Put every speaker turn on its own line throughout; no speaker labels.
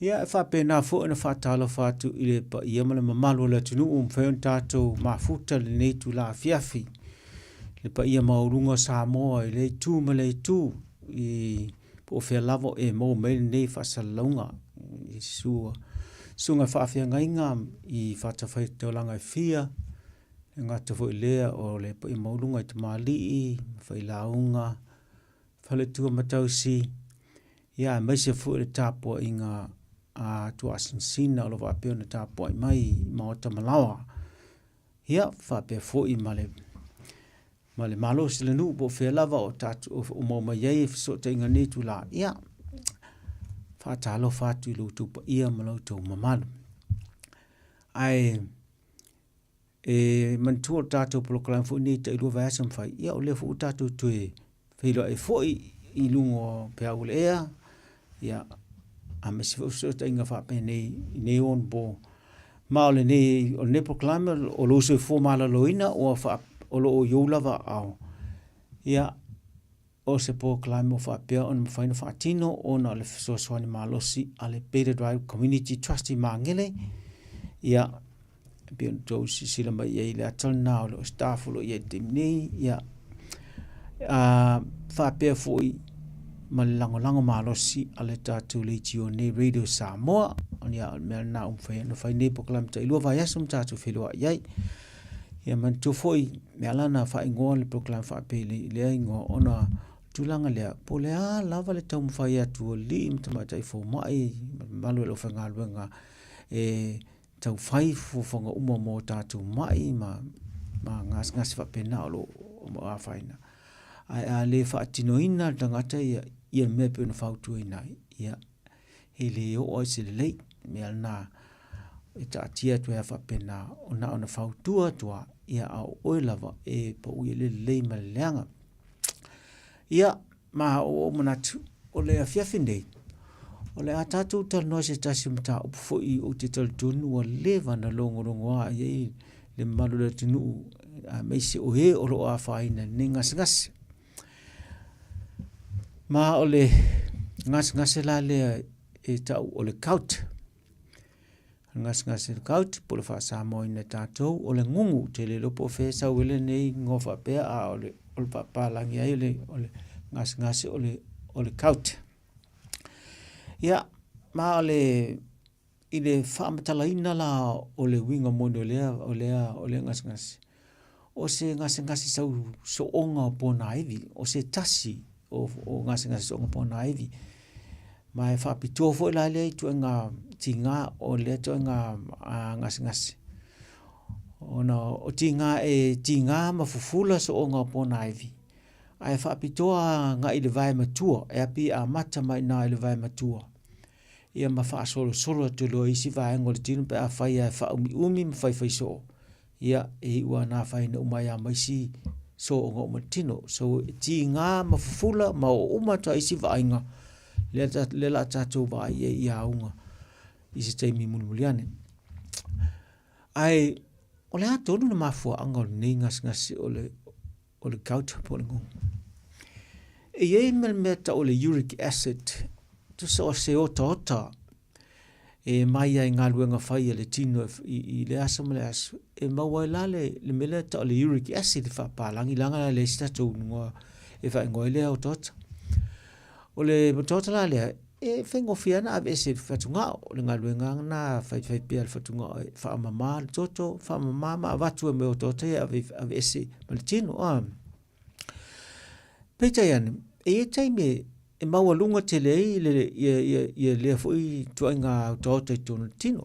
Ia fa pena fo na fa talo fa tu ile pa ia mala mamalo la tunu fe tato mafuta le nei tu la fiafi le pa ia maurunga Samoa le tu male tu I po fe lavo e mo me nei fa salonga I sunga fa fia ngainga I fa ta fa te langa fia nga te fo lea o le pa ia maurunga I te mali fa ilaunga fa le tu matausi ia mai se fu le tapo inga tu asinsina lo va pe na tapo mai ma o tamalawa ia fa pe fo I male malo se le nu po fe lava o tatu o mo mai ye so te inga ni tu la ia fa talo fa tu lu tu pa ia malo tu mamalo ai man tu tatu program fo ni te lu va sam fa ia o le fo tatu tu fe lo e fo I lungo pe au le ia a me se so te inga fa pe nei on bo ma le nei o ne proclaim o lo se fo mala loina o fa o lo yo lava au ia o se proclaim o fa pe on fa no fa tino o na le so so ni malosi ale Peter Drive Community Trustee mangele ia pe to si la mai ia le atal na o staff lo ia dimni ia fa pe fo malango malosi ale tatu le tio ne radio Samoa on ia me na fa no fa ne proclaim te lo va yasum tatu filo ai ia man tu foi me ala na fa ingo le proclaim fa pe le ingo ona tulanga le po le lava le tom fa ia tu lim tama tai fo mai malu lo fa ngalwenga tau fai fo fonga umo mo tatu mai ma ngas fa pe na lo a faina ai le fa tinoina tangata ia me pe no fa tu ina ia ele o se le me alna ta tia tu fa pe na ona fa tu ia au oilava po ui le maleanga ia ma o manatu o le afiafindei o le atatu tal no se tasi mta o fo I o te tal tunu o leva na longo a ia le malu le tunu a meise o he o lo a faina ni ngas ma o le ngas la le e tau o le kaut ngas le kaut po le fa Samoa ina tatou o le ngungu te le lopo fe sa wele nei ngofa pe a o le papa langi ai o le ngas o le kaut ia ma o le I le fa matalaina la o le winga mono o le ngas o se ngas sau so onga po na ivi o se tasi o ngas so onga po na ivi ma fa pito fo la le tu nga tinga o le to nga ngas ona o tinga mafufula so onga po na ivi ai fa pito nga I le vai matua e api a mata mai na I le vai matua ia ma fa solo tu lo isi vai ngol tinu pe a fai a fa umi fai so ia ua na fai na umai a mai si so onga matino so tinga mafufula ma o umata isi vai nga le la tatu ba ia unga isi taimi mulmuliane ai o le atonu na mafua anga nei ngas o le kaut po le ngongu e meta o le uric acid tu so se ota e mai ai ngā luenga whai le tino I le asa ma le asu e maua le mele ta o le uric acid fa palangi langa le statu ngua e wha ngoi le au tota o le motota la le e whengo whiana ave ese whatunga o le ngā luenga na whai pia le whatunga wha mama le toto wha mama ma watu e meo tota ave ese ma le tino peita iani e taime e maua lunga te lei le fui tua ngā tota I tono tino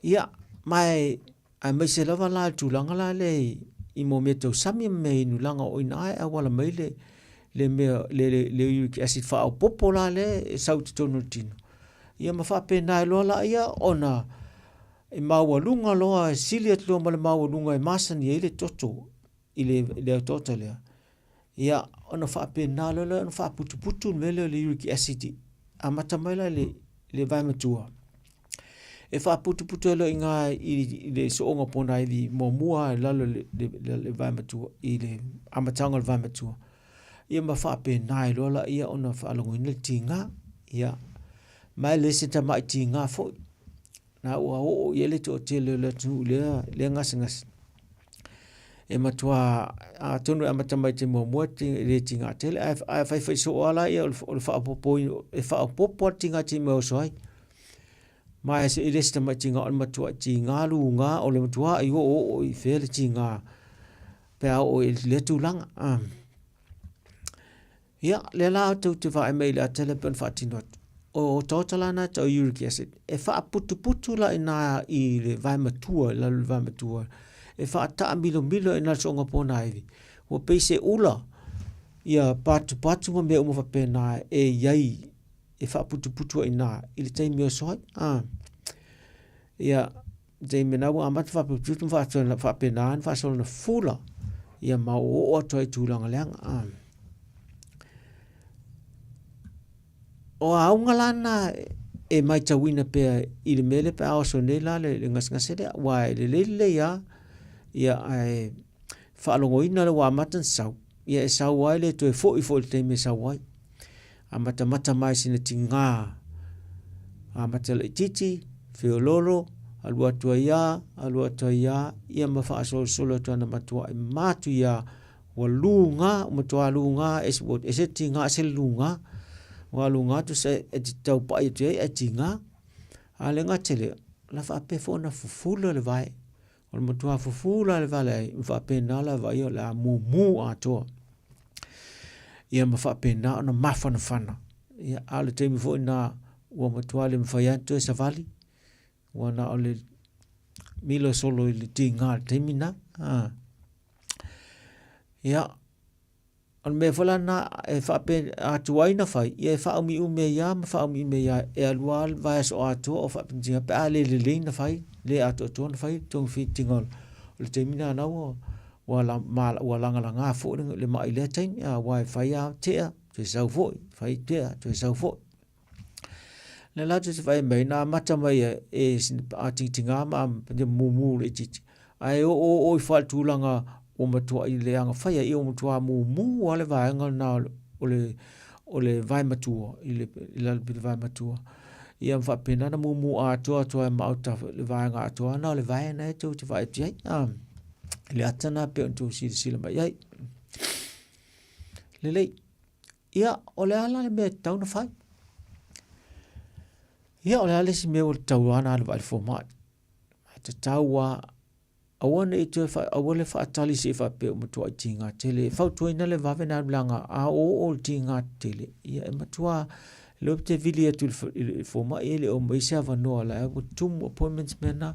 ia mai ai mai se lava la tūlanga la le I mo me tau sami me inu langa o ina ai awala mai le uric acid fa au popo la le sau te tono tino ia ma fa pena loa la ia ona e maua lunga loa sili at loa ma le maua lunga e masan ia I le toto I le tota lea ia ona fa pena loa ona fa putu me le uric acid a mata mai la le vai matua e fa putu lo inga I le soonga pona I mo mua lalo le vai matua I le amatanga le vai matua ia ma fa pena loa la ia ona fa longo ni tinga ia mai le se ta mai ti nga fo na o ye le to te le tu le ngas e matua a tonu a matamai te mo te le tinga te a fai so ala e o fa popo e fa popo tinga te mo so ai mai se ile sta mai tinga o matua tinga lu nga o le matua i o i fe le tinga pe o le tu lang ya le la tu te va email a telephone fa tinot o totalana to uric acid e fa putu la ina i le vai matua la vai matua e fa ta milo ina songa pona ivi o pese ula ia patu me o fa pena e yai e fa putu ina il te mio so ia te me na wa mat fa putu fa pena fa so na fula ia ma o to tu lang lang o aunga lana e mai tawina pe i le mele pe ao so ne la le ngasele wa le ia ai whaalongoina le wā matan sau. Ia e sau wai le to e fo le teime sau wai. A mata mai sina ti ngā. A mata le titi, whiololo, alua tua ia, ia ma wha solo tuana matua e matu ia wa lunga, matua lunga, e se ti ngā se lunga. Wa lunga tu se e ti tau pa i tu e ti ngā. A le ngā tele, la wha pe fo na fufula le vai. O le matua fufula le vale fa pena la vai o la mu ato ia ma fa pena ona mafana fana ia ale te mi fo na o matua le mfaianto sa vali wana ole milo solo le tinga temina ia on me fola na e fa pe atuaina fai ia fa umi me ya e alwal vai so ato o fa pinga pe ale le na fai le ato ton fai tong fitingol le temina na wala mal wala nga fo le mai le tem ya wifi ya te sau fo fai te sau fo le la te fai mai na mata mai e tinga ma de mu le titi ai o fa tu langa o matua i le anga fai i o matua mu wale vai nga na o le vai matua i le vai matua ia fa pena na mu ato e mauta le vai nga ato na le vai na tu te vai ti le atana pe tu sila mai ai le ia o le ala le me tau na fai ia o le ala si me o tau ana le vai fo mai te tau wa awana i te awale fa atali se fa pe matua tinga tele fa tuina le vave na blanga a o tinga tele ia matua lo te vili atu fo ma ele o mai se va no la o tum appointments mena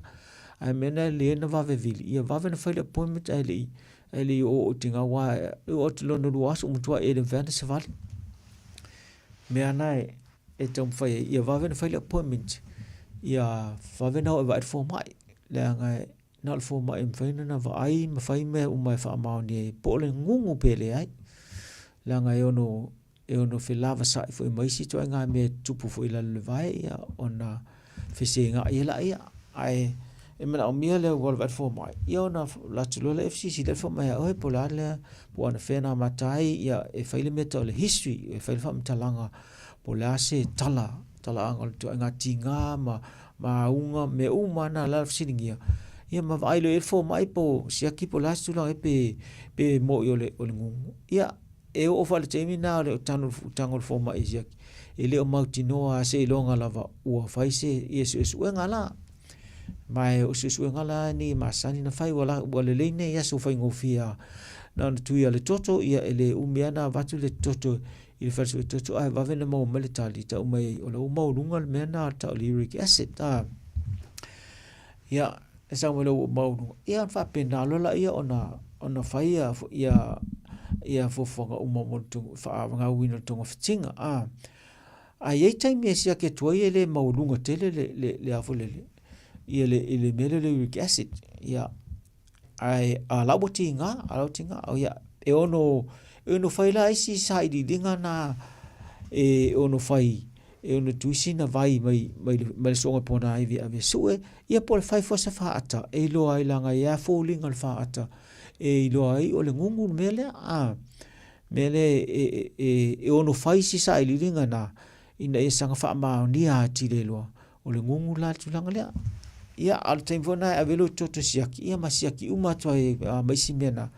ai mena le na vave vili ia vave na file appointment ele o tinga wa o te lo no was o matua ele vana se vale me ana e tom fa ia vave na file appointment ia vave na va fo mai le ngai na fo mai mfaina na vai ma fai me o mai fa ma ni po le ngungu pele ai la nga no fe lava sa fo mai si to nga me tupu fo ila le vai ya ona fe se nga ila ia ai e mana o mia le wal va fo mai ia na la tulo le fcc le fo mai o po la le po na fe na matai ia e fai le meto le history e fai fa mtalanga po la se tala angol to nga tinga ma unga me na la fsilingia ia ma vai le fo mai po sia ki po lastu la pe mo yo le ngungu ia e o fa le temi na le tango fo mai sia ele o mautino a se longa lava o fai se yesu ngala mai o se ngala ni masani na fai wala le ne ya so fai ngofia na tu ia le toto ia ele umiana vatu le toto il fa so toto ai va vena mo militari ta mai o lo mo lunga le mena ta uric acid ta ia esa mo lo mau ia fa pena lo la ia ona fai ia fo mo tu fa nga wino tu ngofitinga a ye time sia ke to ele mau lunga tele le afolele ia le mele le uric acid ia ai ala botinga o ia e ono fai la isi sai di dinga na e ono fai e ono tuisina vai mai songa pona ai ave sue ia por fai fosa fa ata e lo ai langa ia falling al fa ata e lo ai o le ngungu mele mele e ono fai si sai dinga na ina e sanga wha mao ni a tire loa. O le ngungu la tulanga lea. Ia al taimfona e avelo toto siaki. Ia ma siaki umatua e maisi mena.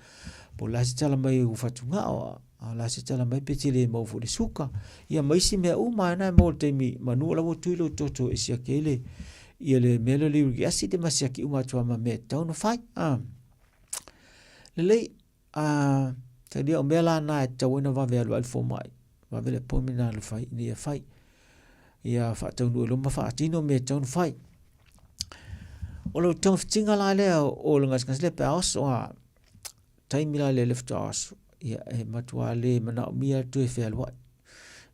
Po la se tala mai ufatunga o. La se tala mai petile maufu le suka. Ia maisi mea uma na mo taimi manua la tuilo toto e siaki ele. Ia le mele liu ki asi de ma siaki umatua ma me tau no fai. Lelei tadia o mela na e tawena vave alu alfo mai. Vave le pomina alu fai. Ni e fai. Ia wha tau nua loma wha atino me tau no fai. O lo tau fitinga la lea o ngas le pe aos o a taimi la le lefto aos. Ia e matua le mana o mia tu e whea luai.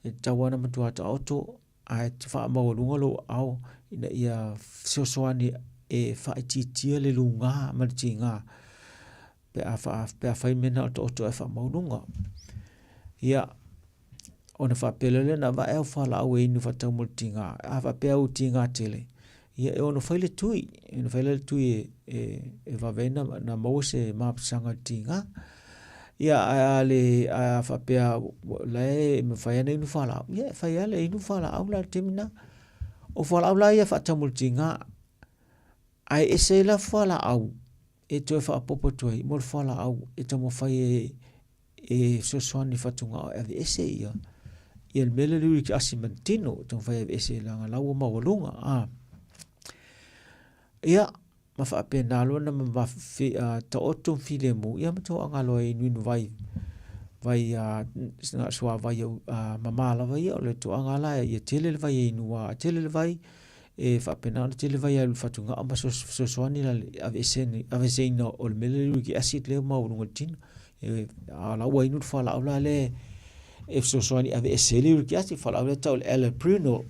E tawana matua ta auto a e te wha mawarunga lo au ina ia sosoani e wha ititia le lunga mariti ngā. Pe a whai mena o ta auto e wha mawarunga. Ia o na wha pelele na wa e au wha la au e inu wha tau mariti ngā. A wha pe au ti ngā tele. Ia e ono whaile tui. E ono whaile tui e wawena na mawase maapsanga ti ngā. Ia a whapea lae me whaiana inu whala au. Ia whaiale inu whala au la temina. O whala au la ia whatamulti ngā. Ai e se la whala au. E toi whapopo toi. Mor whala au. E tamo whai e sosoani whatunga au. Ave ese ia. Ia mele liuri ki asi mantino. Tamo whai ave ese langa lau o mawalunga. Ia ma whaapea nalo na ma ta otom file mo. Ia ma tau angalo e nuinu vai sua vai mamala vai o le to angala ia tele le vai inua tele le vai e whaapea nalo tele vai alu whatunga ama sosoani la ave ese ina o le mele liuri ki asit leo maurunga tino. La ua inu whala au la le e sosoani ave ese liuri ki asit whala au le tau le ele pruno.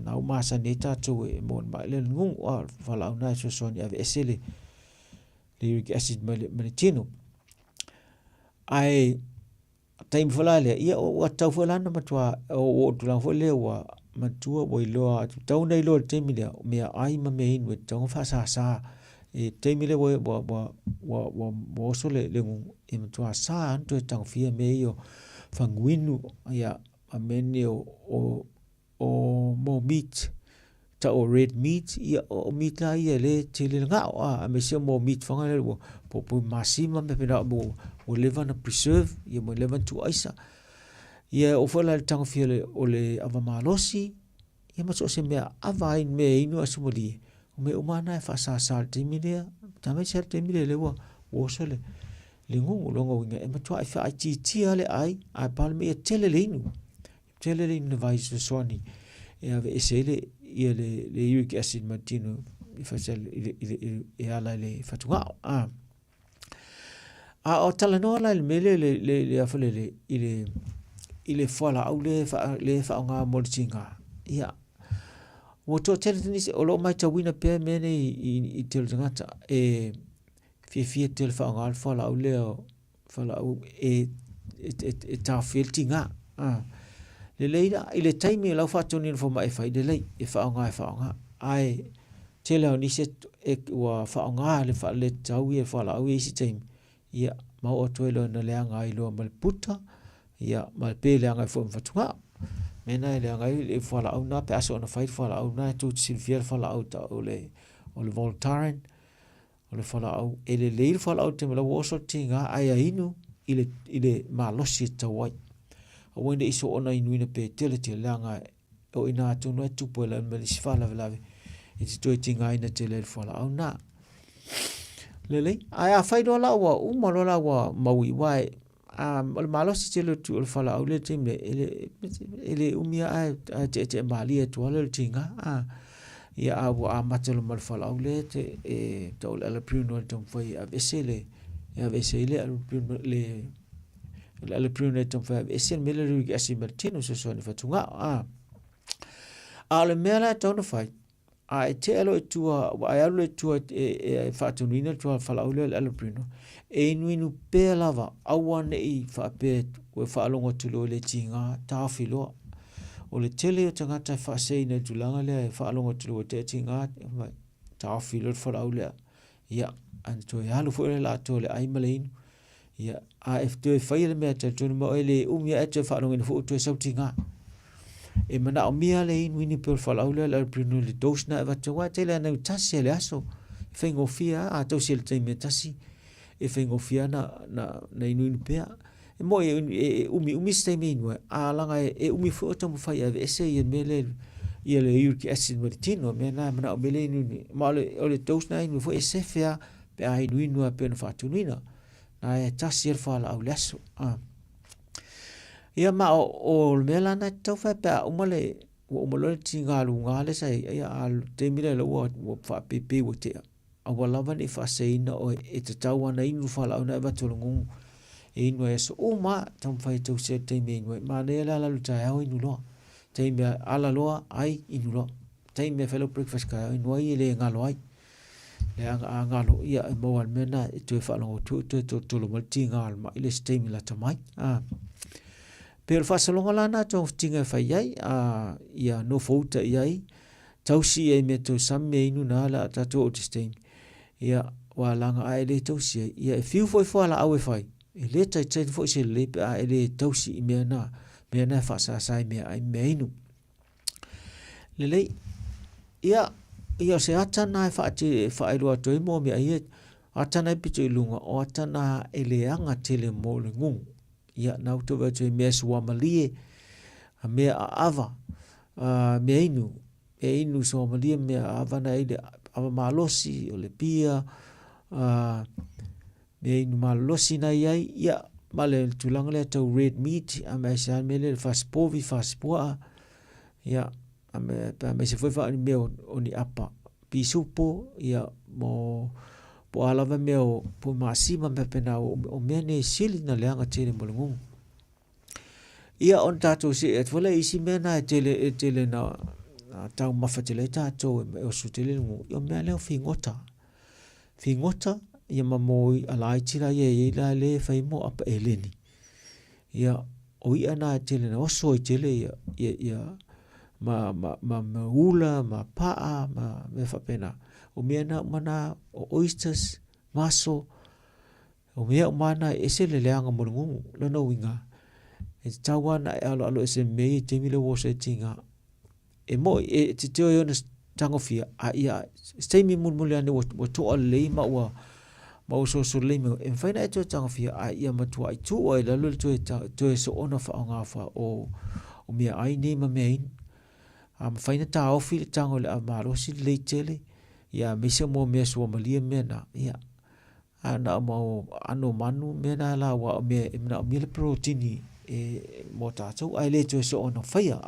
Na umasa ne tātou e mon mai le ngungu a whala au nai sosoani ave esele le uric acid mani tino. Ai taimi whala lea ia o tau whala na matua o tulang whala lea wa matua wa iloa tau na iloa taimi lea mea ai ma mea inu e tau ngawha saa e taimi lea wa oso le ngungu e matua saa anto e tau fia mea i o whanguinu ia a meni o mo meat ta o red meat ia o meat la ia le tele ngao a me se mo meat fanga le po masima me pena mo o levan na preserve ia mo levan tu aisa ia o fola le tanga fia o le ava malosi ia ma so se me ava in me inu asumoli o me umana e fa sa te mire ta me se te mire le wo so le ngungu longa winga e ma tu ai fa ti ale ai a palme e tele le inu tele le inu vai so soni e ave esele ia le uric acid matino i fasel e ala le fatunga o talanoa la le mele le afale ile fola au le fa nga moltinga ia o to tele tenisi o lo mai tawina pe mene i tele ngata e fie tele fa nga fola au le fola au e ta filtinga le leira ile taimi lau fatoni fo mai fai de lei e fa nga ai tele ni se e wa fa nga le fa le tau e fa la au isi taimi ia ma o toelo na le anga i lo mal puta ia mal pele anga fo fatunga mena le anga i fa la au na pe aso na fai fa la au na tu silvier fa la au ta o le Voltaren o le fa la au ele le fa la au te la wo so tinga ai inu ile malosi tawai o wende iso ona inuina pe tele langa o ina tu no tu po la me sifala velave e tu tinga ina tele fola au na lele ai a fai do la wa u mo la wa maui wai o malo si tele tu o fola au le time ele umia a te mali tu ala tinga ia a matelo mal fola au le te e to la pruno tom foi a vesele le prune tom fa esen meleru ki asi martino so so ni fatunga ale mela tonu fai ai te alo tua ai alo tua e fatunina tua fala ule ale prune e nuinu pe lava awane i fa pe we fa longo tulo le tinga ta filo o le tele tanga ta fa seina tulanga le fa longo tulo te tinga ta filo fa ule ia anto ya lu fo la to le ai malein ia a if tu fai le mea te tunu mo ele umia e te whanonga fu tu sautinga e mana o mia le wini pe fala o le prinu le dos na va twa te le na tasi le aso fengo fia a to sil te me tasi e fengo fia na inu pe e mo e umi ste me no a langa e umi fo to mo fa ya ese e mele ia le uric acid mo tino me na mana o mele inu ma le dos na inu fo ese fia pe ai inu a pe no fa tunina na e tasi fala o le aso ia ma o mela na tau fa pa umale o umalo tinga lu ngale sai ia al te mile lo o fa pepe o te a wala van if say no o e te tau ana inu fala ona va tolungu e inu e so o ma tam fa te se te me no ma ne la lu ta o inu lo te me ala lo ai inu lo te me fellow breakfast ka inu ai le ngalo ai le ngalo ia mo al mena e te fa lo to lo mal tinga al ma ile ste mi la tamai pero fasalonga lana tau tinga fai ai ia no fouta iai tausi e me to samme inu na la tato o testein ia wa langa ai le tausi ia e fiu foi fala au e fai e le tai tai foi se le a ele tausi me na fa sa sai me ai me inu le ia se atana e fa ai lo to mo me ai atana pitu lunga o atana ele anga tele mo le ngung ia na uto va te mes wa malie me ava me inu so malie me ava na ile ava malosi o le pia me inu malosi na ia male tulanga le to red meat a me sa me le faspoa ia a me se foi fa me oni apa pisupo ia mo po alava meo po masima me pena o mene sili na leanga tele molungu ia on tato si et vola isi mena tele na tau mafatele tato o su tele ngu yo me leo fingota ia mamoi alai tira ye la le fai mo apa eleni ia o ia na tele na oso tele ia ma ula ma paa ma me fa pena o mena mana o oysters maso o mea mana ese le leanga molungu lana winga e tawana e alo ese mei te mile wo se tinga e mo e te teo yona tangofia a ia stay mi mulmuliane wo to le ma o so le me e faina e to tangofia a ia matua ai tu o la lo to so ona fa nga fa o mea ai ne ma mein am faina ta ofi tango le amaro si le tele ia misa mo me so malia mena ia ana mo ano manu mena la wa me na mil protein e mo ta so ai le to so ona faia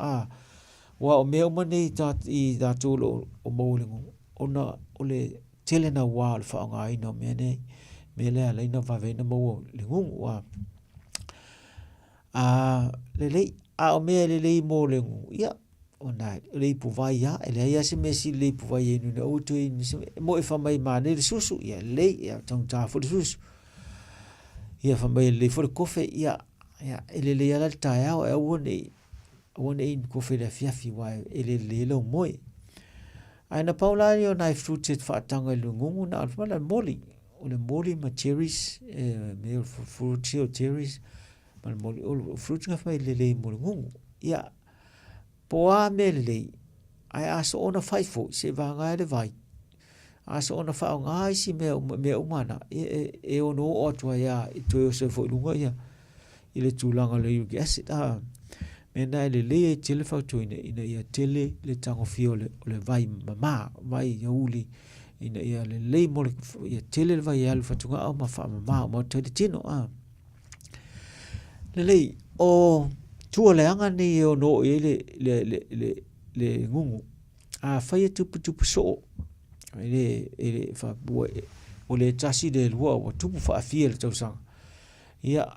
wa me o mane ta I da tolo o molingu ona ole tele na wa fa nga ino mene mele ala ina va vena mo lingu wa le o me le mo lingu ia ona le puvai ya ele ia se mesi le puvai no na auto ni mo e fa mai mane le susu ia le ia tong ta fo susu ia fa mai le fo kofe ia ele le ala ta ya e wone in kofe le fiafi wa ele le lo moi ana paula yo na fruited fa tanga lungu na alfa la moli o le moli ma cherries me fruit cherries ma moli o fruit nga fa le molungu ia poa mele ai aso ona faifo se vanga le vai aso ona fa nga si me umana e ono o tua ya to se fo lunga ya ile tulanga le uric acid mena le tele fa to ina ia tele le tango fio le vai mama vai yauli ina ia le mo ia tele vai ya le fatunga o ma fa mama mo te tino le o tua le anga ni o no le ngungu fai tupu so ele fa o le tasi de lua o tupu fa fia le tausanga ia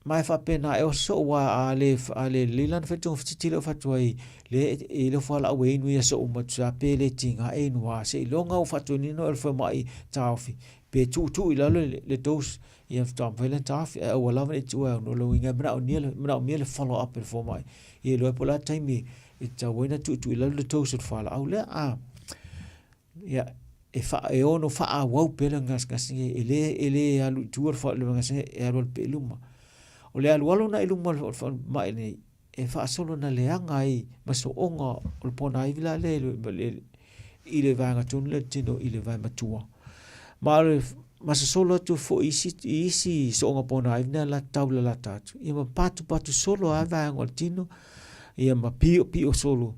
mai fa pena e so wa ale lilan fetu fitilo fatoi le fa la we nu ya so ma tsa pele tinga e nu wa se longa o fatu ni no fa mai tafi pe tu ila le dos ia fa velen tafi o la ve tu no lo inga bra mi le follow up for mai e lo pola time e ta wena tu ila le dos fa la le ia e fa e ono fa wa pele ngas ele alu tu fa le ngas e ro pe luma o le alu na iluma mai nei e whaasolo na leanga i masoonga o le pona i vila le i le vanga tonu le tino i le vai matua. Ma le masasolo atu fo isi soonga pona i vina la taula la tatu. Ia ma patu solo a vanga o tino, ia ma pio solo.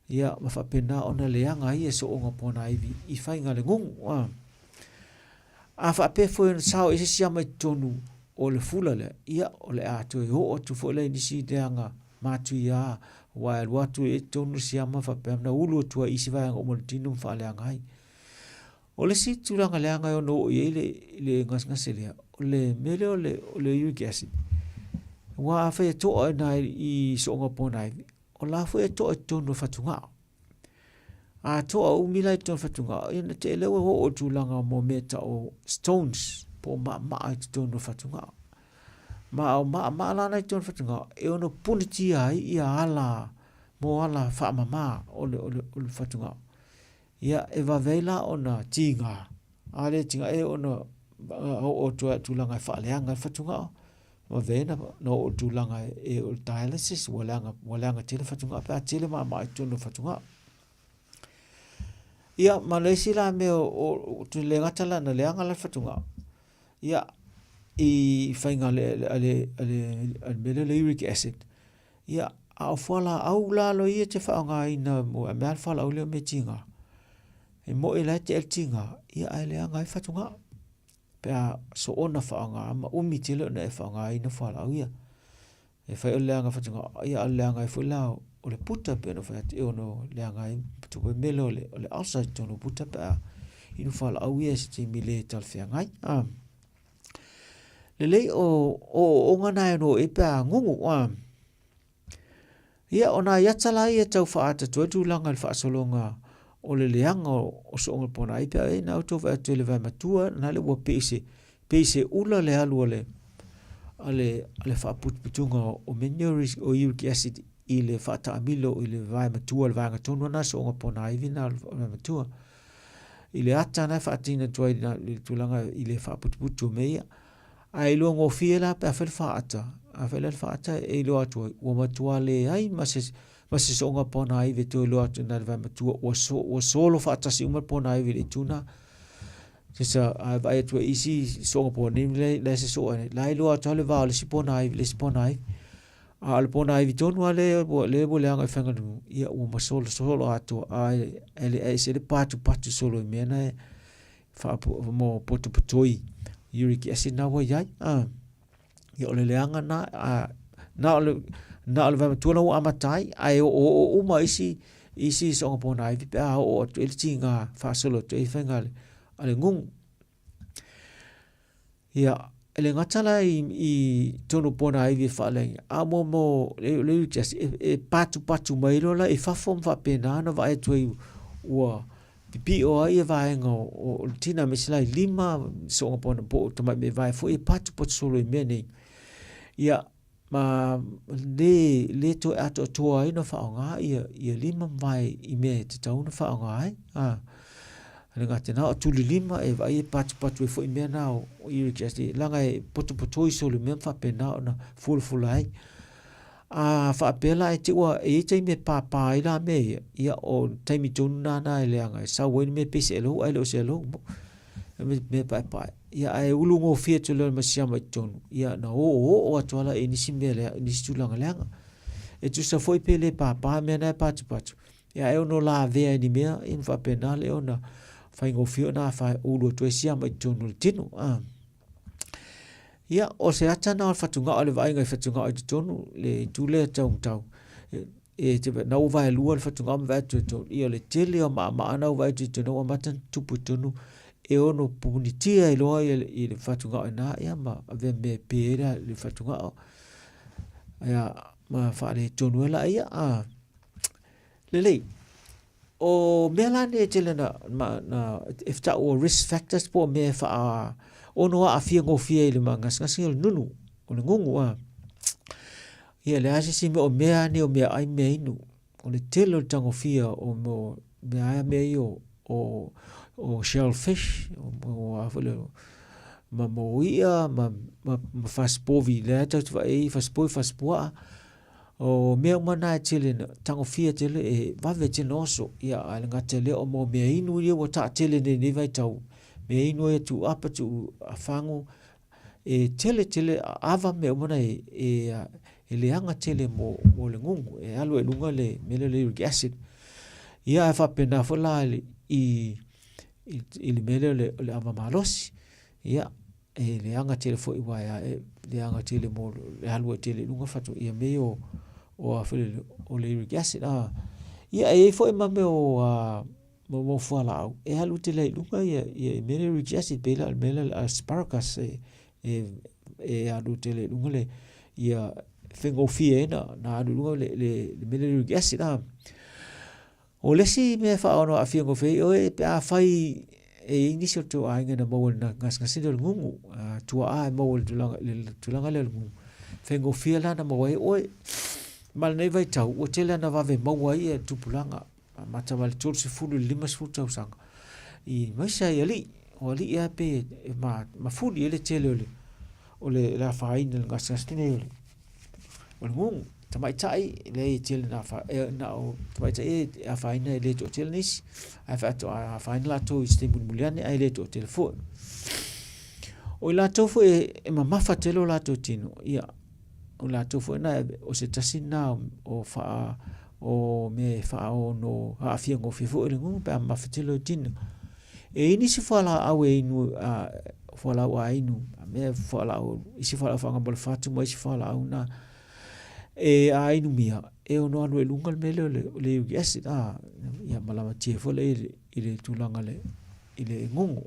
Ia ma whapena ona leanga i e soonga pona i whainga le ngungu. A whapefo e sao isi siama i tonu o le fula le, ia o le ato e ho atu fo le nisi deanga matu ia wa watu e tonu siama whapena ulu atua isi vanga o mo tino mwha leanga ai. O le si turanga leanga o no i le ngasngase lea, o le mele o le uric acid. Wa a whai toa na i soonga pona iwi, o la whai toa i tonu whatunga. A toa umila i tonu whatunga, ina te elewa ho o tūlanga mo meta o stones, po maa i tonu whatunga. Maa lana i tonu whatunga, e ono puniti ai i ala, mo ala whaamama o le whatunga. Ia e waweila ona tinga. Ale tinga e ona o tūlanga i whaaleanga i whatunga. Waweina no o tūlanga e o dialysis, waleanga tele whatunga, pēr tele maa i tonu whatunga. Ia Malaysia la me o tu le ngatala na leanga la whatunga. Ia i whainga le uric acid. Ia a whala au la lo ia te whaanga ina mo a mea whala au leo me tinga. E mo e lai te el tinga, ia ai leanga i whatunga. Pea so ona whaanga, ma umi te leo na e whaanga ina whala au ia. E whai o leanga whatunga, ia a leanga i whalao o le puta pe no whai e ono leanga i tupe mele o le alsa i tono puta pea inu whala au ia se te mile tal whiangai. Lelei o ngana e no e pea ngungu. Ia ona iatala i e tau whaata tuetu langa le whaasolonga o le leanga o soonga pona i pea e na autova atu le vai matua na le ua peise ula le alu ale whaaputuputunga o menuris o uric acid i le whaata amilo i le vai matua le vanga tonu na soonga pona i vina le matua. I le ata na whaatina tuai le tulanga i le whaaputuputu meia. Ai lo ngo fiela pe afel faata afel faata e lo atu o matua le ai mase songa pona ai veto lo atu na va matua o solo faata si uma pona ai le tuna tesa vai atu isi songa pona le se so lai lo atu le va le si pona ai al pona ai vitonu le le anga fanga nu ia o solo atu ai ele se le patu solo mena fa mo potoi uric acid na wa yai ia ole leanga na ole va tuna o amatai ai o uma isi songa pona ai pe o el tinga fa solo te fengale ale ngung ia ele ngatala i tonu pona ai vi fa le a mo le just e patu mai lo la e fa fom fa pena no va tu o Pi o ai vai ngo o tina mesla lima so ngapona po to mai me vai foi patu pot solo me nei ia ma le to ato to ai no fa nga ia lima vai I me te tau no fa nga ai nga te na tu lima e vai patu foi me na o uric acid langa e poto solo me fa pena na full ai fa pela e te wa e te me papa ila me ia o taimi tuna na ele anga sa wen me pese lo ai lo se lo me papa ia ai ulungo fie to lo masia mai tonu ia na o atola e nisi mele nisi tulanga langa e tu sa foi pele papa me na patu ia e no la vea ni me in fa penale ona fa ngo fio na fa ulo to sia mai tonu tinu ia o se ata na whatunga o le vainga I whatunga o te tonu le tūlea tau e te na o vai lua le whatunga o vai tonu ia le tele o maana o vai tonu o matan tupu tonu e ono punitia I loa I le whatunga o na ia ma ave me pēra le whatunga o ia ma whaare tonu ela ia lelei o mea lane e tele na efta o risk factors po mea wha ono a fia ngofia I le mangas o le nunu o le ngungu ia le asisi me o mea ni o mea ai mea inu o le telo tangofia o mo mea ai mea o shellfish o afole ma mo ia ma faspovi le tau tu vai faspoa o mea mana tele tango fia tele e vave tele oso ia alanga tele o mo mea inu ia wata tele ne vai tau mea inu ia tu apa tu afango e tele ava mea mana e leanga tele mo le ngungu e alu e lunga le mele le uric acid ia e whapena whala i le mele le ama malosi ia e leanga tele fo i waia e leanga tele mo le alu e tele lunga fatu ia meo o a fele o le uric acid ia e fo e mame o mo whala au e alu tele lunga ia mele uric acid pela mele asparagus e alu tele lunga le ia whengo fie na alu lunga le mele uric acid o lesi me whaono a whiango whei o e pe a whai e initial to a inga na maua na ngasngasi le ngungu tua a maua le tulanga le ngungu whengo fie la na maua e oe mal nei vai tau o tele na vave maua i e tupulanga mata wale tolu se fulu lima se fulu tau sanga i maisa i ali o ali ia pe ma fulu i le tele o le la whaina ngasngasi ne o le ngungu tamai tai le tele na o tamai tai a whaina le to tele nisi a whaina la to i ste muliane ai le to tele fo o la to fo e mamafa tele o la to tino ia o la to fo na o se tasi na o wha o me wha o no a whiango fifo le ngungu pe a mafatelo tino e inisi whala au e inu whala au a inu me whala au isi whala au whanga mole fatu mo isi whala au na e a inu mia e ono anu e lunga mele le uric acid ia malama tie fole i le tulanga le i le ngungu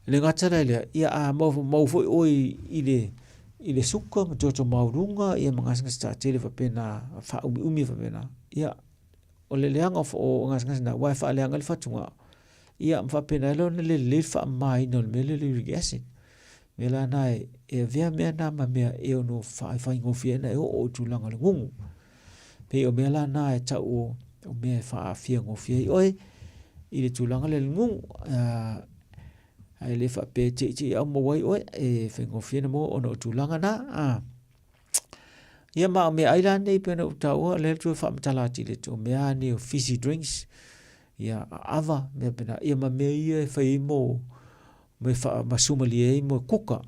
le ngatara ile ia a mau foi oi i le suka ma toto maurunga ia mangasngas ta tele fa pena fa umi fa pena ia o le leanga o ngasngas na wa fa leanga le fatunga ia fa pena lo le fa mai no mele le uric acid mela nai e vea mea na ma mea e ono fa ingofia na e o tulanga le ngungu pe o mela na e tau o mea fa fia ngofia i oe i le tulanga le ngungu ai le fa pe te au mo wai oe e fa ngofia na mo ono tulanga na ia ma o mea island nei pena utau le tu fa mtalati le tu mea ni o fizzy drinks ia ava mea pena ia ma mea ia fa imo me fa masuma li mo kuka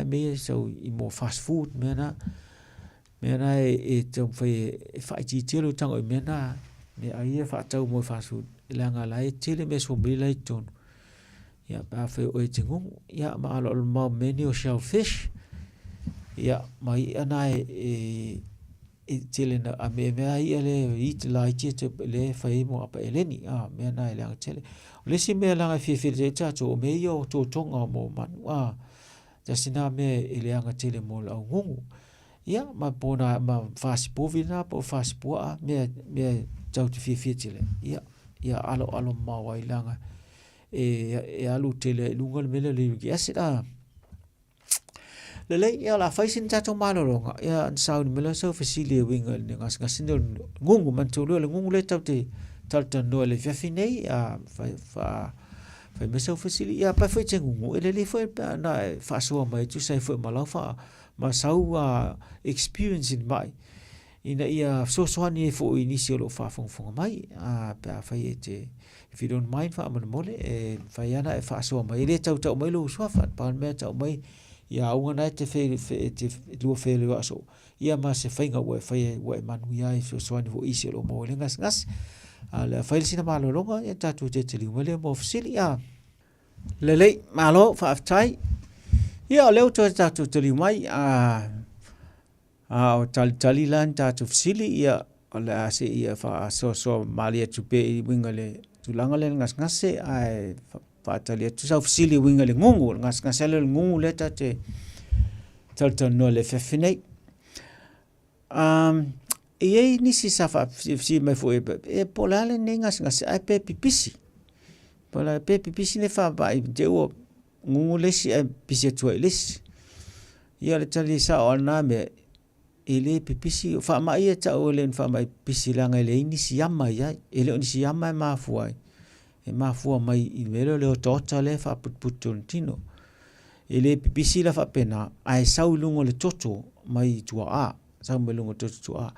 me so i mo fast food me na e tau fa ti telo tango me na me ai fa tau mo fast food langa la e tele me so bila i ton ya pa fe o tingu ya ma lo ma menu shellfish ya mai ana e tele na a me ai ele it la ti le fa mo apa eleni me na ele tele le si me la fi te tato me yo to tonga mo man ja sina me ele anga tele mo la ngungu ia ma pona ma fasi povina po fasi po me tau te fi tele ia alo ma wa ilanga e alu tele lunga me le uric acid le ia la faisin tato malolonga ia sauni me la so fasili winga ni ngas ngungu man tolo le ngungu le tau te talta no le fiafinei fa me so fasili ia pa foi tengu ele le foi na fa so mai tu sai foi malau fa ma sau experience in mai ina ia so ni fo initial lo fa fong mai pa fa te if you don't mind fa man mole fa yana fa so mai le tau mai lo so fa pa me tau mai ia unga na te fe te lu fe le so ia ma se fainga we manu ia so ni fo isi lo mo le ngas ala fail sina malo longa e tatu te tili wale mo fasili lele malo fa aftai ia leo to tatu tili mai o tali lan tatu fasili ia ala se ia fa so malia tupe winga le tulanga le ngas ai fa tali tu sa fasili winga le ngungu ngas le ngungu le tate talta no le fefine e nisi safa si me foi e polale ngas ai pe pipisi pola pe pipisi ne fa ba de o ngungu le si pisi tu le ia le tali sa ona me ele pipisi fa mai e ta o le fa mai pisi langa le nisi yama ia ele nisi yama ma fuai e ma fua mai i velo le tota le fa put tino ele pipisi la fa pena ai sau lungo le toto mai tua a sa me lungo to tua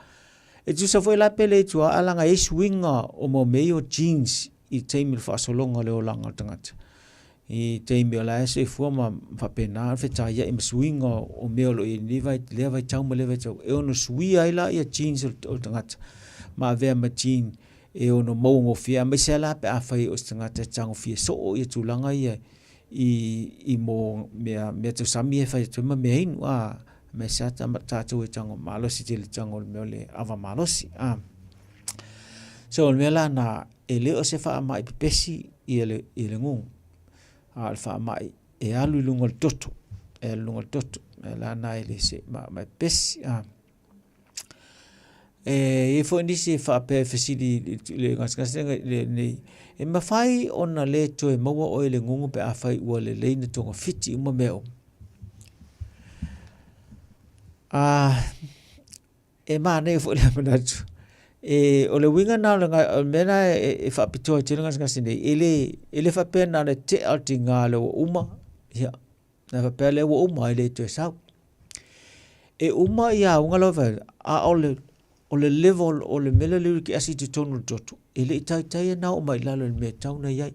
e tu sa foi la pele tua ala nga e swinga o mo meio jeans i teimi fa solonga le olanga tangata i teimi la se forma fa pena fe ta ia im swinga o meo lo i ni vai le vai tau le vai tau e ono swi ai la ia jeans o tangata ma ve ma jean e ono mo ngo fia me se la pe a fai o tangata tang fia so o i tu langa ia i mo me tu sami e fai tu ma me in wa me sa ta tu e tango malo si te tango me le ava malo si so me la na e le o se fa mai pesi i le ngung al fa mai e alu lungo toto e lungo toto la na ele se mai pesi e fo ni se fa pe fesili le ngas le nei e mafai ona le to e maua o le ngungu pe afai ua le leina tonga fiti uma meo e mana e fo le manatu e o le winga na le mena e fa pito te ngas nei ele fa pena le te altinga le uma ya na fa pele wo uma le to sa e uma ya unga lo a o le level o le melaluric acid tonu toto ele tai na o mai lalo me tauna yai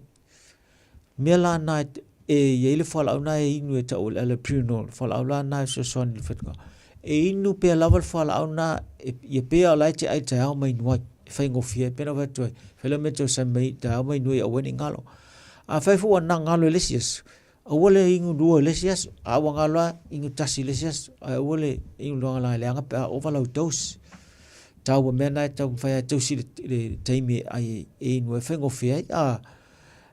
mela na e ele fala na e inu e tau le prinol fala na so son fetka e inu pe level fala na e pe ala te ai tau mai no fai ngofia pe no veto fela meto sa mai tau mai no e weni ngalo a fai fu na ngalo lesias a wole ingu duo lesias a wangala ingu tasi lesias a wole ingu ngala le anga pe overload tau mena tau fai tau si le taimi ai e no e fengo fia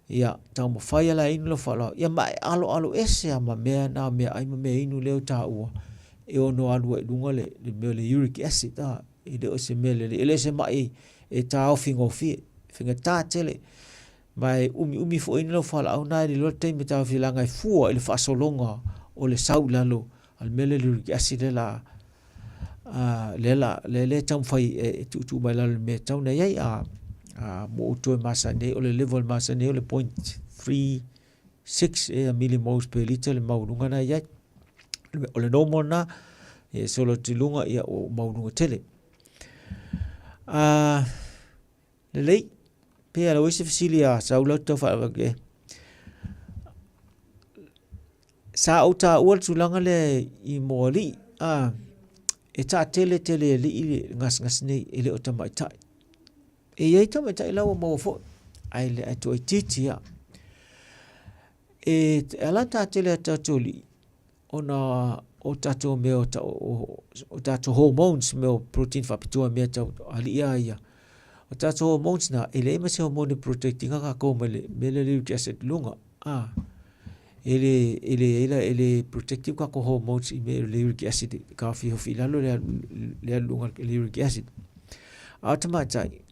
ia tau mo fai la inu lo fala ia mai alo ese ama me na me ai me inu le tau e ono alu e dunga le uric acid e de o se mele ele se mai e tau fingo fia finga ta tele mai umi fo inu lo fala au na le taimi tau filanga e fua ele fa solonga o le sau lalo al mele uric acid la le tam fai tu mai la me tau na yai mo to masa ne o le level masa ne o le 0.36 millimoles per liter le maunga na yai o le normal na e solo tilunga ia o maunga tele le pe ala wese fasilia sa ulo to fa ke sa uta ul tulanga le I moli e ta tele li ngas nei ele o tamai tai e ye tamai tai lawa mo fo ai le to titia e ala ta tele ta toli ona o tato me o tato hormones me o protein fa pitua me ta ali ia o tato hormones na ele me se hormone protecting ka ko mele uric acid lunga ele protective ka ko hormones I me uric acid ka fi lalo le lunga uric acid automatic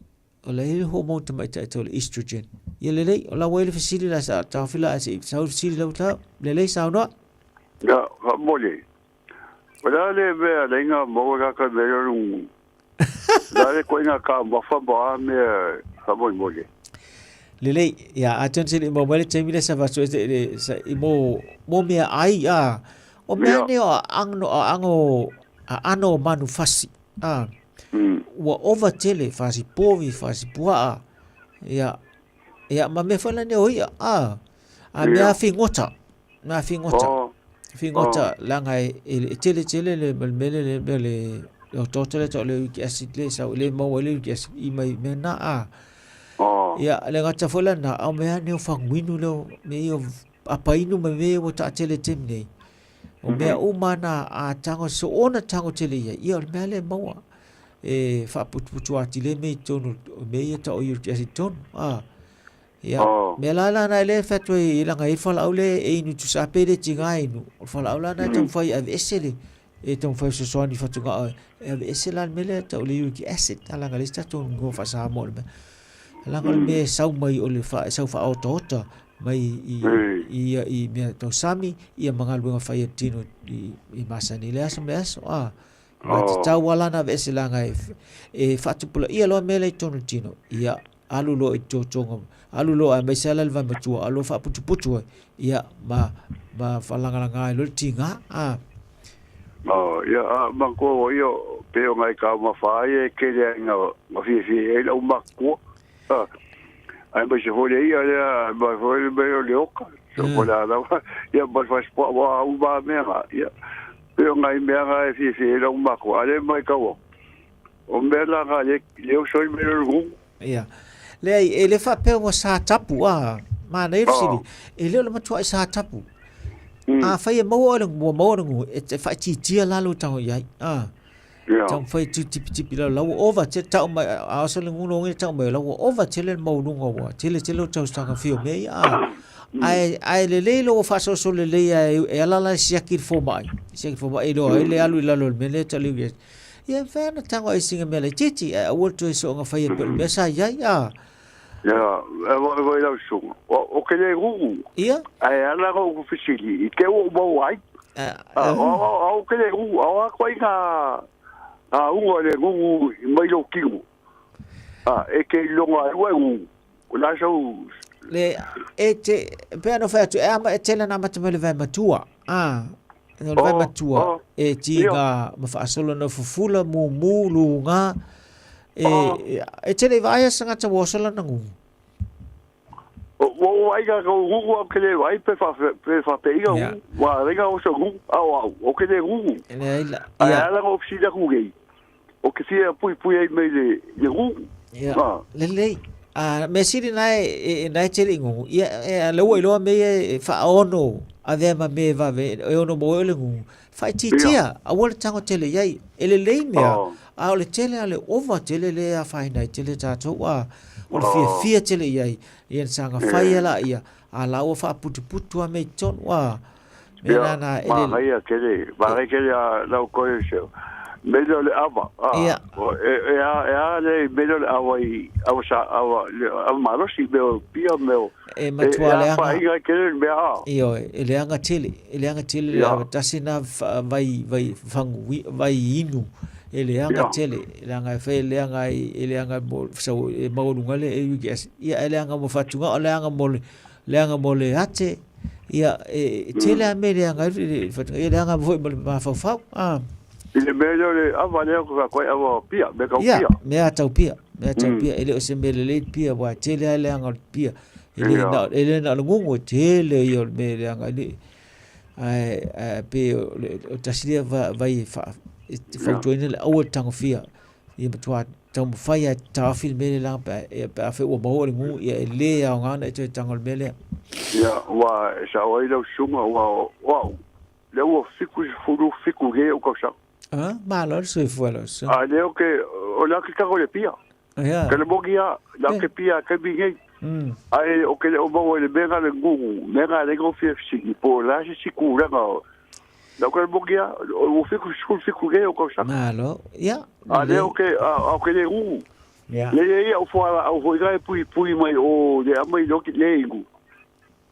o le hormone tamaita to estrogen le la wele fasili la sa ta fila asi sa fasili la ta le sa no
ya mole wala le ve le nga mo ka ve lu la le ko nga ka mo fa ba me sa mole
lele ya attention mo mole temile sa va so sa mo me ai o me ne o ano manufasi wa over tele fasi povi fasi pua ya ma me fala ne o ia me afingota langa e tele le mele o totale to le acid le sa le mo le acid I mai mena ya le ngata fola na o me ne o fanguinu le me o apainu me o ta tele temne o me o mana a tango so ona tango tele ia me le mo e fa putu ati le me tonu me ta o uric acid ton ya me la na le fatwa I la ngai fala au le e nu tu sa pele tingai nu fala au la na tam fai a esele e tam fai so so ni fatu ga e esela me le ta o uric acid ala ngai sta ton go fa sa mo la ngai me sau mai o le fa sau fa auto mai I me to sami I mangal bunga fai tino I masani le aso me aso ma tau wala na esela ngai e fatu pula ia lo me le tonu tino ia alu lo I totonga alu lo a mesala le matua alu fa putu ia ma falanga lo tinga
ia mangko io peo ngai ka mafai ke le nga fi e o makko ai ba se hole ia le ba hole be le oka so pola la ia ba fa spo wa u ba mera ia peo ngai mera fi e o makko ale mai ka o mera ga le o so me ru
ia le fa peo mo sa tapu ma nei sili le matua sa tapu fai mo e fa ti la lo tau ia tau fai tipi la over te tau mai a so le ngulo ngi tau mai la over te le mo lunga wa te le tau stanga fio me ai le lo fa so le e la siaki fo mai lo le alu la lo me le tali ia fa na tau ai singa me le titi a wo to so nga fai pe me sa ia
ja, wat wil je zoeken? Oké, hoe?
Ja?
Ja, dat is ook verschillend. Ik heb ook wel wat. Oké, hoe? Aku ingat, hoe ada hoe melo kilo. Ik heb longa hoe. Laat zo.
Le, per no fatto, ma c'è la nama te mele vai matua. No vai matua. Tinga, ma fa solo no fufula mu lunga. C'è le vai sanga te wosala nangu.
Ai ga go ke le vai pe fa pe iga wa ringa o so gu o ke le gu ya la go psi da gu ge o ke sia pui ai me le gu
le me siri nai tele ngu ia le wo me fa ono ave ma me va ve ono mo le ngu fa titia a wo tango tele yai ele le me a le tele ale over tele le a fa nai tele ta to wa o fia tele yai ia sanga fai la ia a la o fa putu a me ton wa me na ele
ma ia kele la ko yo me le ava le me le ava i ava sa ava ma ro si be pia me
ma tuale
fa ia kele me
io ele anga tele tasina vai fangu vai inu ele anga tele anga fe ele anga mo so mo ngale e yes ia ele anga mo fatunga ele anga mo le ate ia tele ame ele anga fatunga ele anga vo ma fa
ile melo le avale ko ava pia me ka pia
me ata pia ele o sembele le pia wa tele ele anga pia ele na ngungu tele yo me ele anga le ai pe o tasilia vai fa fautuina le aua tagofia ia matua taumafai taofi le mele laga pe afe ua maua le gu ia e lē aogana e toe taga o le mele
ia ua e saʻo ai lausuga ua le ua fiku ge o kausaga
malo le soifua lausuga
le o ke o le ake kago le pia ke le mogi a le ake pia kaimigei ae o ke le o maua le mega le gugu mega le gofia fisigi po la se sikulaga la ko bogia o fiku ge o kausa
malo ya
ale o ke le u le o fo ga pui mai o le mai lo ki le ngu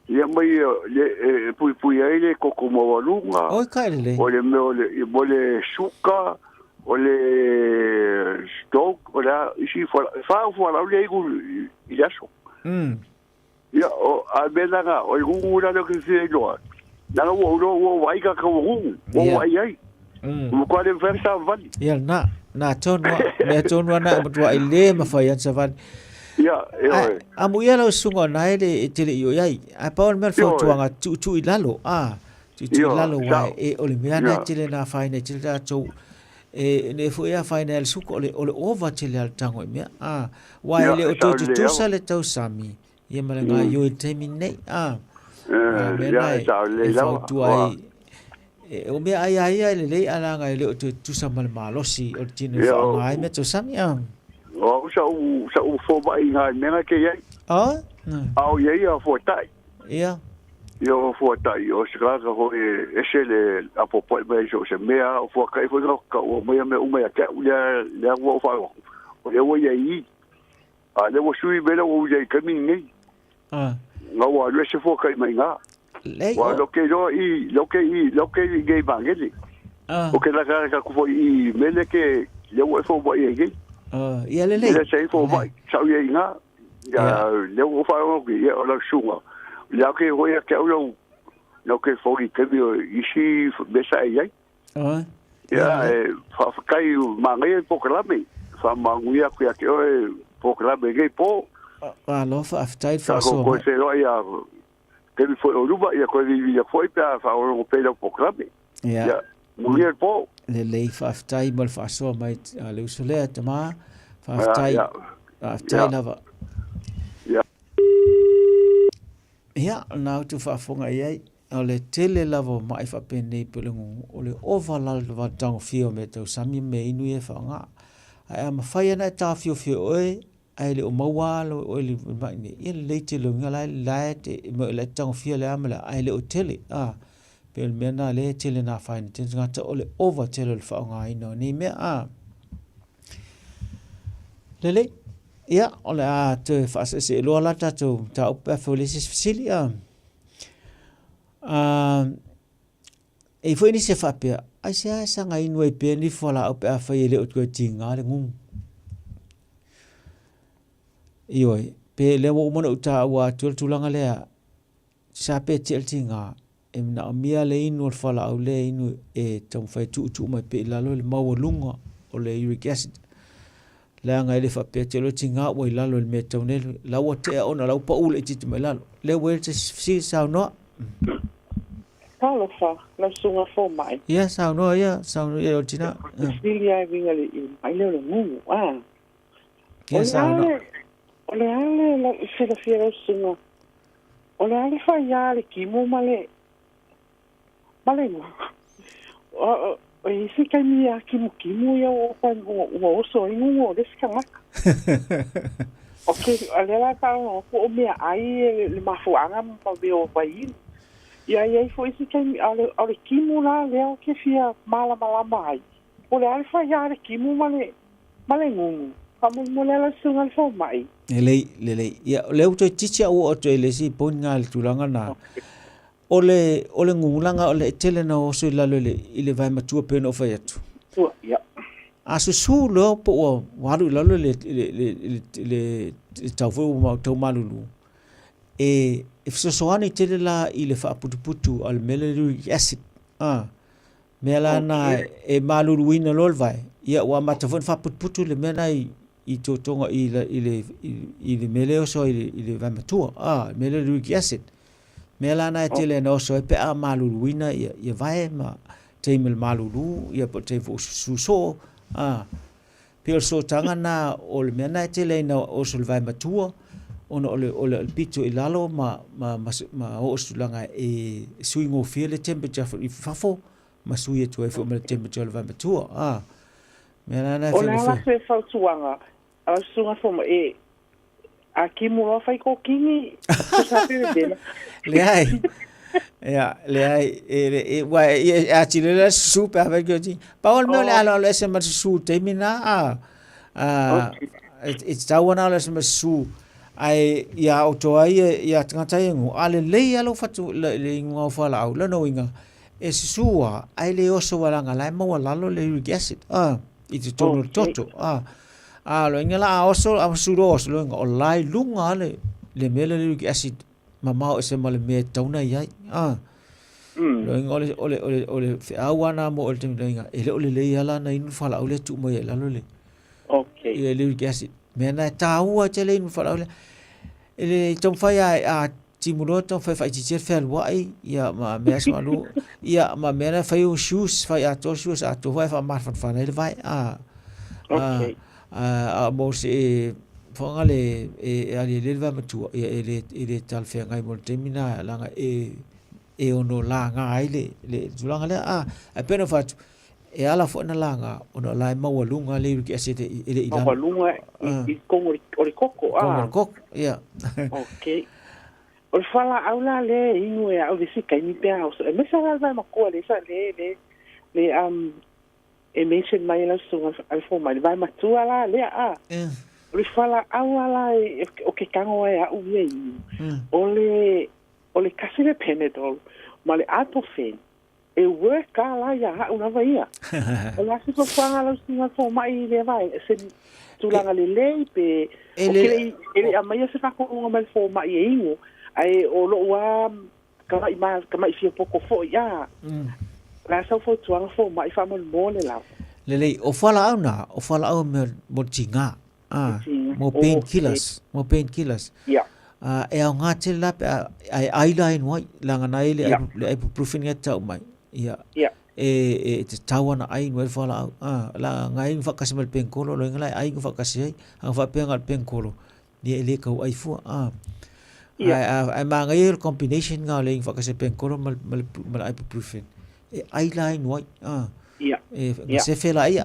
le mai le pui ai le ko mo walunga
o ka le
o le suka o le stok o la isi fo la le ngu ya so ya o a bela o ngu la lo ki se lo na wo wai ka ko wo wai ai mo ko le versa vali
ya na tonwa na mtua ile mafai sa vali
ya
amu ya lo sunga na ile tele yo yai a paul mer fo tuanga tu ilalo tu ilalo wa e o le mena tele na fai na tele ta to ne fo ya final suko le over tele al tango me wa ile o tu sa le tau sami ye malanga yo terminate
ya sa le la
o me ai le ala nga le tu sa mal malosi o tine fa ngai me to sami
o sa fo ba inga me ke ye au ye ya fo tai
ya
yo fo tai o sra ka ho le apopo me jo se me a fo kai fo ka o me me ka le wo fa o le wo ye yi le wo sui be le wo ye ka min ni nga wa le se fo kai mai nga wa lo ke ge bangeli o ke la ka ku fo i mele ke le wo fo bo ye ge
ia le
se fo ba sa ye nga ya le wo fa o ge o la sunga la ke ho ya ke o lo ke fo i ke bi i si be sa ye ia whaakai mangai pokalame whamanguia kuia ke oe pokalame gei po
lo whaaftai
ka ko se lo ia ke mi foi o ruba ia ko ia foi pa o pelo pokalame ia muia po
le whaaftai mal whaasoa mai le usolea tama whaaftai lava ia nau tu whaafonga iai o le tele lava mai whapene pelengu o le ovalal wa tango fio me tau sami me inu e whaanga ai ama whai ana e tā fio oe ai le o maualo o le mai ne ia le te lo ngala lai te mo le tango fio le amala ai le o tele pel mena le tele na whai ne tens ngata o le over tele le whaanga ino ni me lele ia o le te whaasa se loa lata tau ta upa folisis fasili e foi ni se fapia ai se sanga inu e pe ni fola o pe a fai le o ko tinga le ngung ioi pe le wo mo uta wa tulanga le sa pe tel tinga e na mia le inu fola o le inu e tong fai tu mai pe la lo le mau lunga o le uric acid la nga le fapia telo tinga o la lo le metonel la o te ona la pa u le tit mai la le wel se si sa no
Kalo fa, la sunga fo mai.
Ia, sao no, o tina.
Silia e vinga le mai le ngungu,
Ia, sao no.
O le ale la fela fela sunga. O le ale fa ia le kimo male. Male no. O isi kai mia kimo ia o pa o so ngungu o deska maka. Okay, ale la pa o mea ai le mafuanga pa be o pai. Ia foi esse que ale kimu la leo ke fia mala mai. O le alfa ia le kimu male ngungu. Kamu mo le la sunga alfa mai.
Le. Ia le uto ticha o to le si ponga le tulanga na. O le ngungu langa o le tele na o so la le ile vai matua pe no fa yatu.
Ia.
Asu su lo po o waru la le tau mo tau malulu. If so ani tele la i le whaaputuputu al meluric acid mela na e maluru ina lolvai ia ua matafon whaaputuputu le mena i totonga i le mele oso i le vamatua meluric acid mela na e tele na oso e pe a maluru ina ia vai ma teimel maluru ia po te suso pio so tanga na o le mena e tele na oso le vamatua ona ole pito ilalo ma o sulanga e swingo feel temperature for fafo ma sui to e for temperature va matua me na
ona fe fa tuanga a sunga fo e a kimu fa ko kingi sa pe de
le ai le ai e wa a chile super avec eu paul me le alo le se ma su termina it's tawana le se ma su ai ia auto ai ia tangata ngu ale le alo fatu le ngu fala au le no inga e sua ai le oso wala ngala mo lalo le uric acid i te tono toto lo inga la oso a suro oso lo inga o lai lunga le mele le uric acid mama o se male me tauna ia lo inga ole fe awana mo o te inga ele ole le ala na inu fala au le tu mo lalo le
okay
le uric acid mena taua tele in fala ele tong fai a timulo tong fai ticher fel wai ia ma mes malu ia ma mena fai o shoes fai a to shoes a to fai fa mar fa ele vai
okay
mo se fongale ali le va matua ele tal fe ngai mo termina langa e ono langa ai le tulanga le a pena fa e ala fo na langa ona lai mau lunga le ki ase ile ila
mau lunga I kongo o koko
koko ia
okay o fala aula le inu e au disi kai ni pe au e me sa va ma ko le sa le e mention mai la so al fo mai vai ma tu ala le o fala aula o ke kango e au ye o le kasile penedol ma le atofen e worka la ya una vaia o la se fanga la singa fo mai le vai se tulanga le lei pe ele a mai se fa ko mal fo mai ingo ai o lo wa kama i fio poco fo ya La sau fo tuanga fo mai fa mo le la.
le o fala au mo tinga mo painkillers
Ya.
e au ngā te la pe ai line wai langa nai le ibuprofen nga tau mai ia
Ya.
e te tawana ai no fala au la ngai fa kasi mal penkolo lo ngai ai fa kasi ai ang fa pengal penkolo dia le kau ai fu ai ma ngai combination nga le fa kasi penkolo mal ibuprofen ai line wai
Ya.
se fela ai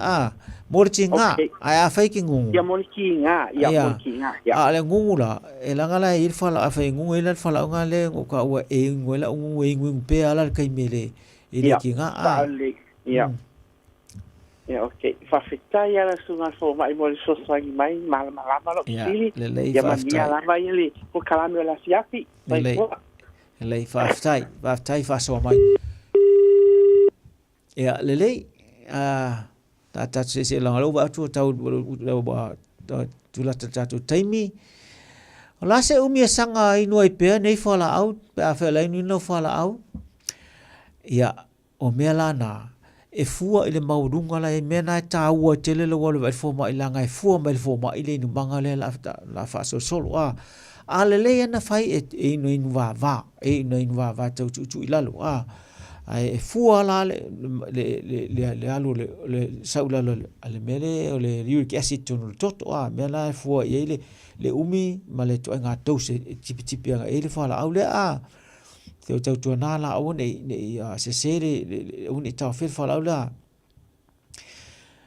morchinga ai a fai ki ngungu
Ya morchinga
le ngungu la e langa la ir fala a fai ngungu ila fala nga le ngo ka wa e ngola ngungu e ngungu pe ala kai mele ile ki nga
ya okay fa fita ya la sunga fo mai mo so sangi mai mal lo sili ya man ya la vai le ko kalame la siafi
le fa fa so mai ya lele ta se la lo ba tu tau ba tu la ta tu taimi la se umi sanga inu ai pe nei fala out pe a fela inu no fala out ya o mela na e fua ile maurunga la e mena ta ua tele lo wala fo ma ilanga e fua ma fo ma ile nu banga le la fa so solo a lele na fai e inu va va tu ilalo ai fua la le alu le saula le mele o le uric acid tonu toto mela fua ile le umi ma le to nga dose tipi nga ile fala au le te tu na la o ne se sere un ita fel fala au la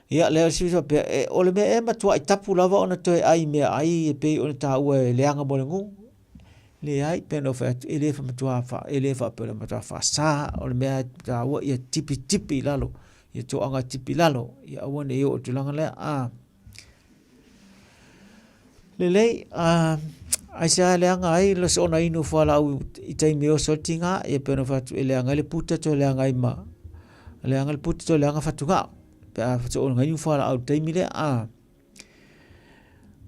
ia le si pe o le me ma tu ai tapu lava ona to ai me ai pe ona ta o le anga mo ngu le ai pe no fa ele fa matua fa ele fa pe matua fa sa o le mea ta wa ia tipi lalo ia to anga tipi lalo ia wone yo tu langa le le ai sa le anga ai lo so na inu fa la i tai me o sortinga ia pe no fa ele anga le puta to le anga ima le anga le puta to le anga fa tunga pe fa to ngai fa la au tai mi le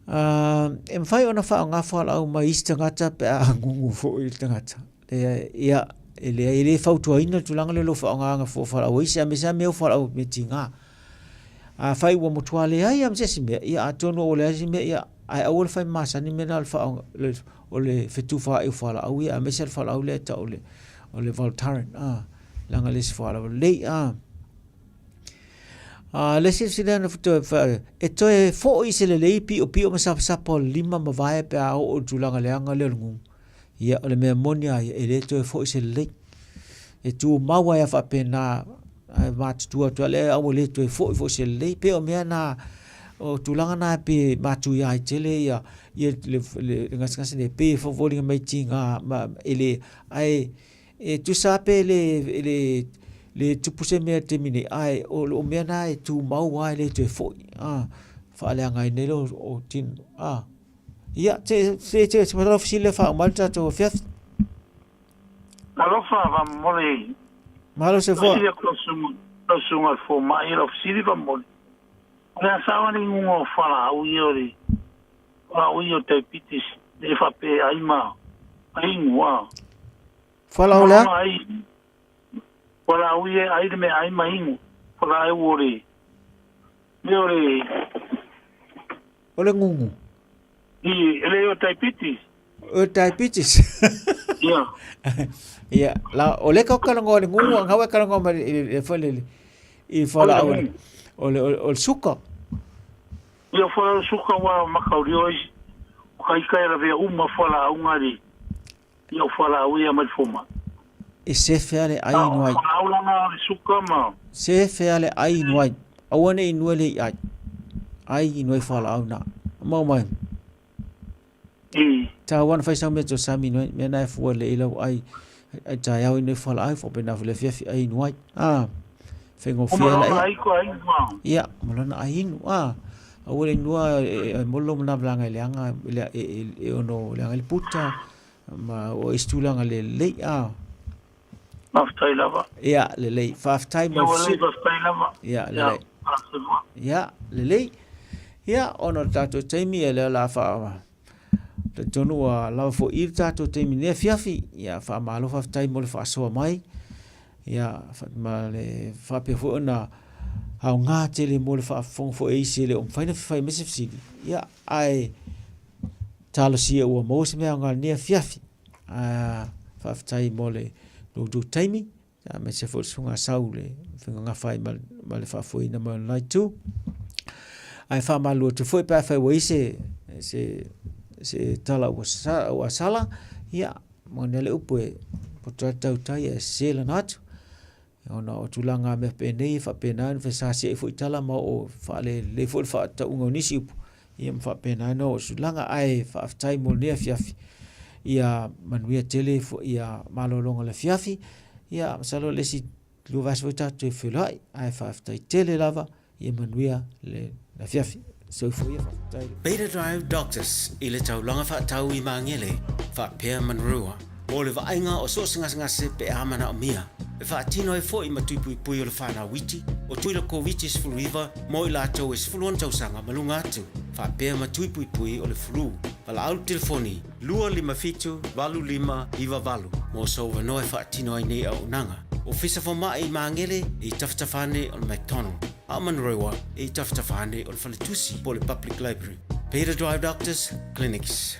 em fai ona fa nga fa au mai istangata pe ngungu fo istangata ia ele fa tu ina tu langa le lo fa nga fo fa au isa me sa me fa au metinga fai wo mutuale ai am se me ia atono ole si me ia ai au fai masa ni me na fa ole fetu fa e fa au ia me se fa au le ta ole Voltaren langa le fa le le sila na foto e to e fo i se le pi o sa po lima ma vai pe o tulanga le anga le ngu ia le me monia e le to e fo i se le e tu mawa ya fa pe na ma tu le o le to e fo se le pe o me na o tulanga na pe ma tu ya tele ia le ngas le pe fo volinga mai tinga ma ele ai e tu sa pe le tupuse mea te mini ai o mea na e tu mau ai le te foi fa le ngai ne lo o tin ia te pa fsile fa malta to fiaf
la fa va mole
malo se fo
lo sunga fo mai lo fsile va mole la sa ni ngo fa la u yo te pitis de fa pe ai ma ai ngwa
fa la ola
Wala uye ai me ai maingu. Wala ai wore. Me
ole ngungu.
Ele o diabetes. Ia.
Ia, la ole ka kala ngol ngungu ang hawa kala ngol e fole i fala ole suka.
Ia fala suka wa makaurio kai ra ve uma fala ungari. Ia fala uye ma fuma.
E se feale ai nuai. Se feale ai nuai. Awane inuele ai. Ai inuai fala au na. Mau mai. Ta wan fai sa me to sami nuai. Me na fu le ilo ai. Ai ta yau inuai fala ai fo pena fle fiafi ai nuai. Fengo feale ai. Ia, malana ai nu. Awane nua molo na blanga leanga e ono leanga le puta. Ma o istulanga le le
Faftai lava.
Ia, lelei. Faftai mo si. Ia, lelei. Ia, lelei. Ia, ono tato teimi e lea la fa. Te tonu a lava fo ir tato teimi nea fiafi. Ia, fa malo faftai mo le fa soa mai. ia ma le fa pe fo na au ngā te le mo le fa fong fo e se le o faina fai mese fsidi ia ai talo sia ua mo se mea ngā nea fiafi fa ftai mo le do taimi me se fo sunga sau le finga ngā fai ma le fa fo ina ma lai tu ai fa malu te foi pa fa we se tala wa sala ia mo ne le upo po tau tai e se la nat ona o tulanga me pe nei fa penan fa sa se foi tala ma o fa le fo fa ta unga nisi ia fa penan no sulanga ai fa tai mo ne fiafi ia manuia tele fo ia malolonga le fiafi ia salo le si lu vas vota te fulai ai fa tai tele lava ia manuia le la fiafi so fo ia fa tai
Beta Drive Doctors ile tau longa fa tau I mangele fa pe manrua o le vainga o so singa se pe amana o mia e fa tino e fo I matui pui o le fa na witi o tuila ko witi sfuluiva mo I la tau es fulon tau sanga malunga atu fa pe matui pui o le flu pala au telefoni lua lima fitu valu lima iva valu mo so no e fa tino ai nei au nanga o fisa fo mai mangele I taftafane o McDonald Aman Roiwa I taftafane o le falitusi po le Public Library Beta Drive Doctors Clinics